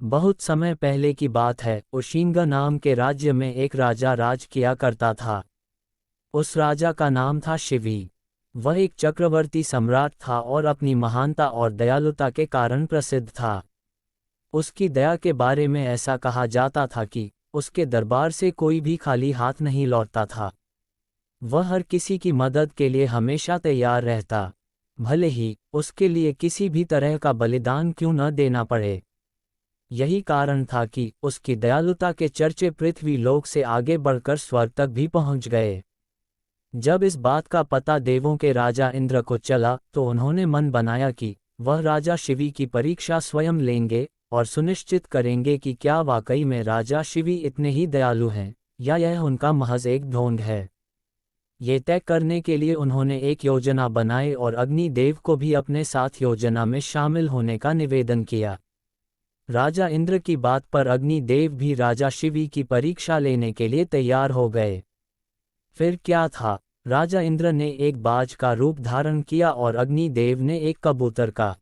बहुत समय पहले की बात है। उशिंगा नाम के राज्य में एक राजा राज किया करता था। उस राजा का नाम था शिवी। वह एक चक्रवर्ती सम्राट था और अपनी महानता और दयालुता के कारण प्रसिद्ध था। उसकी दया के बारे में ऐसा कहा जाता था कि उसके दरबार से कोई भी खाली हाथ नहीं लौटता था। वह हर किसी की मदद के लिए हमेशा तैयार रहता, भले ही उसके लिए किसी भी तरह का बलिदान क्यों न देना पड़े। यही कारण था कि उसकी दयालुता के चर्चे पृथ्वी लोक से आगे बढ़कर स्वर्ग तक भी पहुंच गए। जब इस बात का पता देवों के राजा इंद्र को चला तो उन्होंने मन बनाया कि वह राजा शिवी की परीक्षा स्वयं लेंगे और सुनिश्चित करेंगे कि क्या वाकई में राजा शिवी इतने ही दयालु हैं या यह उनका महज एक ढोंग है। ये तय करने के लिए उन्होंने एक योजना बनाई और अग्निदेव को भी अपने साथ योजना में शामिल होने का निवेदन किया। राजा इंद्र की बात पर अग्निदेव भी राजा शिवी की परीक्षा लेने के लिए तैयार हो गए। फिर क्या था, राजा इंद्र ने एक बाज का रूप धारण किया और अग्निदेव ने एक कबूतर का।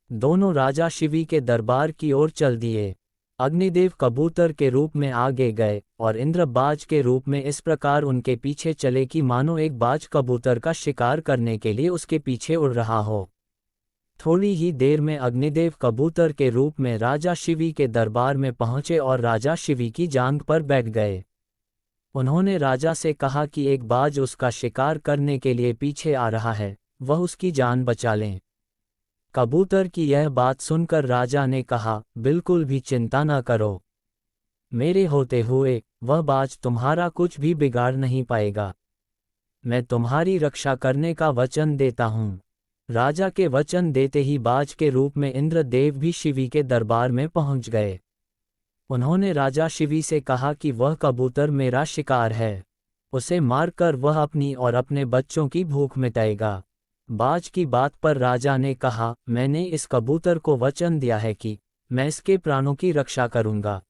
दोनों राजा शिवी के दरबार की ओर चल दिए। अग्निदेव कबूतर के रूप में आगे गए और इंद्र बाज के रूप में इस प्रकार उनके पीछे चले कि मानो एक बाज कबूतर का शिकार करने के लिए उसके पीछे उड़ रहा हो। थोड़ी ही देर में अग्निदेव कबूतर के रूप में राजा शिवी के दरबार में पहुंचे और राजा शिवी की जांघ पर बैठ गए। उन्होंने राजा से कहा कि एक बाज उसका शिकार करने के लिए पीछे आ रहा है, वह उसकी जान बचा लें। कबूतर की यह बात सुनकर राजा ने कहा, बिल्कुल भी चिंता न करो, मेरे होते हुए वह बाज तुम्हारा कुछ भी बिगाड़ नहीं पाएगा। मैं तुम्हारी रक्षा करने का वचन देता हूँ। राजा के वचन देते ही बाज के रूप में इंद्रदेव भी शिवी के दरबार में पहुंच गए। उन्होंने राजा शिवी से कहा कि वह कबूतर मेरा शिकार है, उसे मारकर वह अपनी और अपने बच्चों की भूख मिटाएगा। बाज की बात पर राजा ने कहा, मैंने इस कबूतर को वचन दिया है कि मैं इसके प्राणों की रक्षा करूंगा,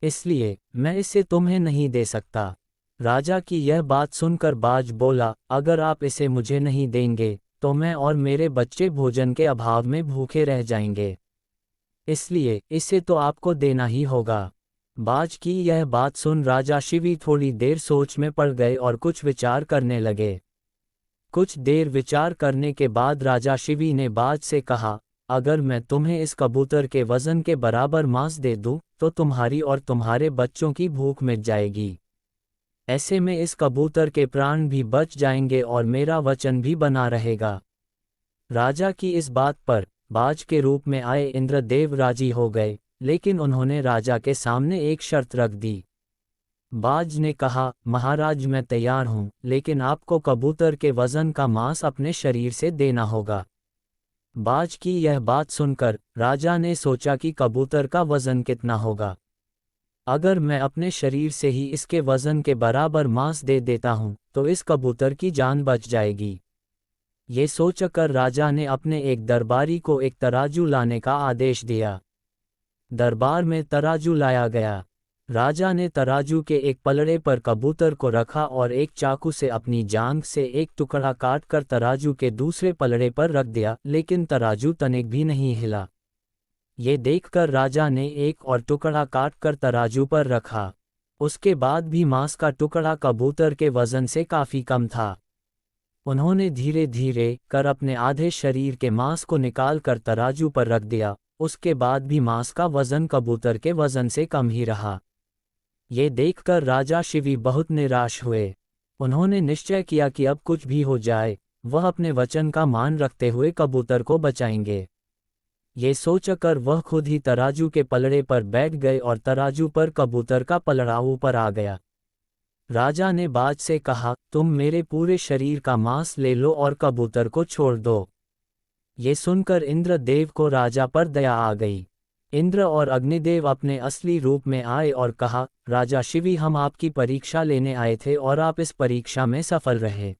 इसलिए मैं इसे तुम्हें नहीं दे सकता। राजा की यह बात सुनकर बाज बोला, अगर आप इसे मुझे नहीं देंगे तो मैं और मेरे बच्चे भोजन के अभाव में भूखे रह जाएंगे, इसलिए इसे तो आपको देना ही होगा। बाज की यह बात सुन राजा शिवी थोड़ी देर सोच में पड़ गए और कुछ विचार करने लगे। कुछ देर विचार करने के बाद राजा शिवी ने बाज से कहा, अगर मैं तुम्हें इस कबूतर के वजन के बराबर मांस दे दूं तो तुम्हारी और तुम्हारे बच्चों की भूख मिट जाएगी। ऐसे में इस कबूतर के प्राण भी बच जाएंगे और मेरा वचन भी बना रहेगा। राजा की इस बात पर बाज के रूप में आए इंद्रदेव राजी हो गए, लेकिन उन्होंने राजा के सामने एक शर्त रख दी। बाज ने कहा, महाराज मैं तैयार हूं, लेकिन आपको कबूतर के वजन का मांस अपने शरीर से देना होगा। बाज की यह बात सुनकर राजा ने सोचा कि कबूतर का वजन कितना होगा। अगर मैं अपने शरीर से ही इसके वजन के बराबर मांस दे देता हूं तो इस कबूतर की जान बच जाएगी। ये सोचकर राजा ने अपने एक दरबारी को एक तराजू लाने का आदेश दिया। दरबार में तराजू लाया गया। राजा ने तराजू के एक पलड़े पर कबूतर को रखा और एक चाकू से अपनी जांघ से एक टुकड़ा काटकर तराजू के दूसरे पलड़े पर रख दिया, लेकिन तराजू तनिक भी नहीं हिला। ये देखकर राजा ने एक और टुकड़ा काटकर तराजू पर रखा। उसके बाद भी मांस का टुकड़ा कबूतर के वजन से काफी कम था। उन्होंने धीरे धीरे कर अपने आधे शरीर के मांस को निकाल कर तराजू पर रख दिया। उसके बाद भी मांस का वजन कबूतर के वजन से कम ही रहा। ये देखकर राजा शिवी बहुत निराश हुए। उन्होंने निश्चय किया कि अब कुछ भी हो जाए वह अपने वचन का मान रखते हुए कबूतर को बचाएंगे। ये सोचकर वह खुद ही तराजू के पलड़े पर बैठ गए और तराजू पर कबूतर का पलड़ा ऊपर आ गया। राजा ने बाज से कहा, तुम मेरे पूरे शरीर का मांस ले लो और कबूतर को छोड़ दो। ये सुनकर इंद्रदेव को राजा पर दया आ गई। इंद्र और अग्निदेव अपने असली रूप में आए और कहा, राजा शिवी हम आपकी परीक्षा लेने आए थे और आप इस परीक्षा में सफल रहे।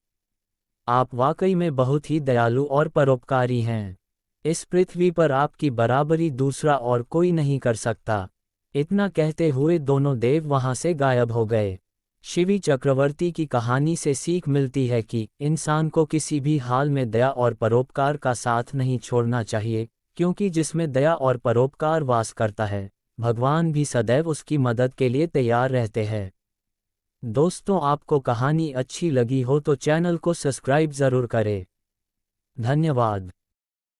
आप वाकई में बहुत ही दयालु और परोपकारी हैं। इस पृथ्वी पर आपकी बराबरी दूसरा और कोई नहीं कर सकता। इतना कहते हुए दोनों देव वहां से गायब हो गए। शिवी चक्रवर्ती की कहानी से सीख मिलती है कि इंसान को किसी भी हाल में दया और परोपकार का साथ नहीं छोड़ना चाहिए, क्योंकि जिसमें दया और परोपकार वास करता है, भगवान भी सदैव उसकी मदद के लिए तैयार रहते हैं। दोस्तों, आपको कहानी अच्छी लगी हो तो चैनल को सब्सक्राइब ज़रूर करें। धन्यवाद।